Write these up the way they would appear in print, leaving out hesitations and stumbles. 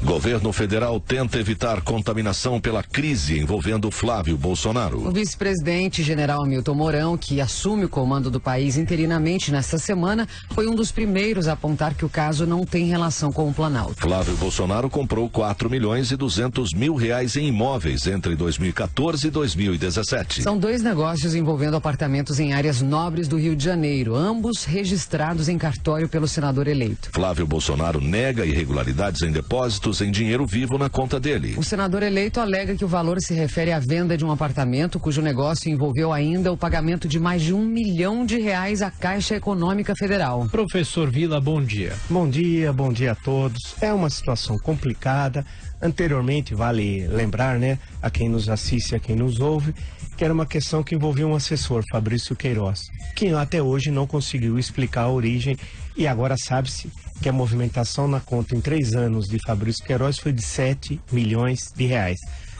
Governo federal tenta evitar contaminação pela crise envolvendo Flávio Bolsonaro. O vice-presidente general Hamilton Mourão, que assume o comando do país interinamente nesta semana, foi um dos primeiros a apontar que o caso não tem relação com o Planalto. Flávio Bolsonaro comprou 4.200.000 reais em imóveis entre 2014 e 2017. São dois negócios envolvendo apartamentos em áreas nobres do Rio de Janeiro, ambos registrados em cartório pelo senador eleito. Flávio Bolsonaro nega irregularidades em depósitos em dinheiro vivo na conta dele. O senador eleito alega que o valor se refere à venda de um apartamento cujo negócio envolveu ainda o pagamento de mais de R$1 milhão à Caixa Econômica Federal. Professor Vila, bom dia. Bom dia a todos. É uma situação complicada. Anteriormente, vale lembrar, né, a quem nos assiste, a quem nos ouve, que era uma questão que envolvia um assessor, Fabrício Queiroz, que até hoje não conseguiu explicar a origem, e agora sabe-se que a movimentação na conta em 3 anos de Fabrício Queiroz foi de R$7 milhões.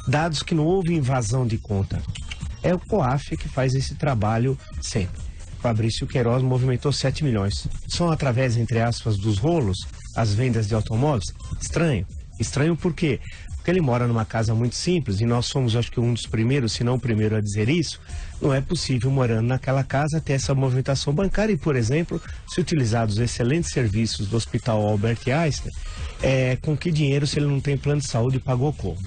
Dados que não houve invasão de conta. É o COAF que faz esse trabalho sempre. Fabrício Queiroz movimentou 7 milhões. São através, entre aspas, dos rolos, as vendas de automóveis? Estranho. Estranho por quê? Porque ele mora numa casa muito simples e nós somos, acho que, um dos primeiros, se não o primeiro a dizer isso. Não é possível, morando naquela casa, ter essa movimentação bancária e, por exemplo, se utilizar os excelentes serviços do Hospital Albert Einstein, com que dinheiro se ele não tem plano de saúde e pagou como?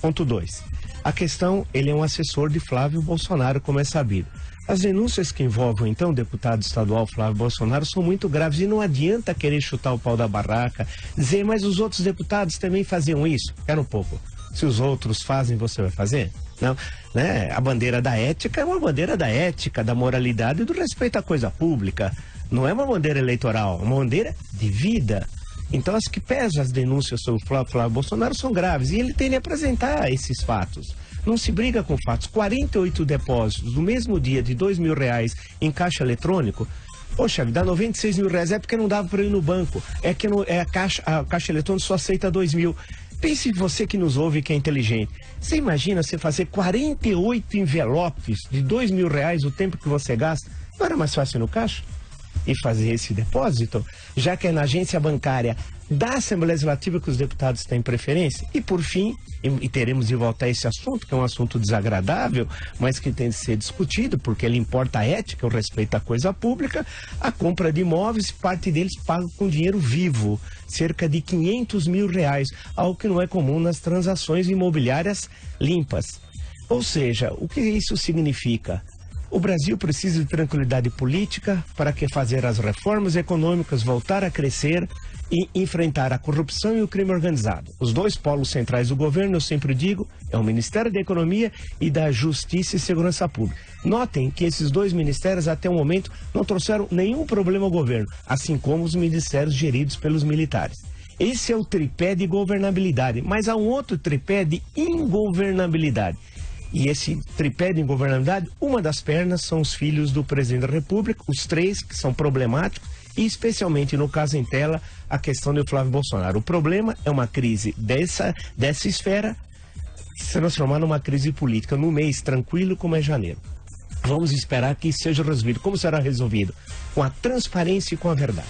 Ponto 2. A questão, ele é um assessor de Flávio Bolsonaro, como é sabido. As denúncias que envolvem, então, o deputado estadual Flávio Bolsonaro são muito graves e não adianta querer chutar o pau da barraca, dizer, mas os outros deputados também faziam isso. Espera um pouco. Se os outros fazem, você vai fazer? Não, né? A bandeira da ética é uma bandeira da ética, da moralidade e do respeito à coisa pública. Não é uma bandeira eleitoral, é uma bandeira de vida. Então, as que pesam as denúncias sobre o Flávio Bolsonaro são graves e ele tem de apresentar esses fatos. Não se briga com fatos. 48 depósitos no mesmo dia de R$2 mil em caixa eletrônico. Poxa, dá R$96 mil. É porque não dava para ir no banco. É que a caixa eletrônica só aceita 2 mil. Pense você que nos ouve, que é inteligente. Você imagina você fazer 48 envelopes de R$2 mil o tempo que você gasta? Não era mais fácil no caixa? E fazer esse depósito, já que é na agência bancária da Assembleia Legislativa que os deputados têm preferência. E por fim, e teremos de voltar a esse assunto, que é um assunto desagradável, mas que tem de ser discutido, porque ele importa a ética, o respeito à coisa pública, a compra de imóveis, parte deles paga com dinheiro vivo, cerca de R$500 mil, algo que não é comum nas transações imobiliárias limpas. Ou seja, o que isso significa? O Brasil precisa de tranquilidade política para que fazer as reformas econômicas, voltar a crescer e enfrentar a corrupção e o crime organizado. Os dois polos centrais do governo, eu sempre digo, é o Ministério da Economia e da Justiça e Segurança Pública. Notem que esses dois ministérios, até o momento, não trouxeram nenhum problema ao governo, assim como os ministérios geridos pelos militares. Esse é o tripé de governabilidade, mas há um outro tripé de ingovernabilidade. E esse tripé de ingovernabilidade, uma das pernas são os filhos do presidente da República, os 3 que são problemáticos, e especialmente no caso em tela, a questão do Flávio Bolsonaro. O problema é uma crise dessa esfera se transformar numa crise política no mês tranquilo como é janeiro. Vamos esperar que isso seja resolvido. Como será resolvido? Com a transparência e com a verdade.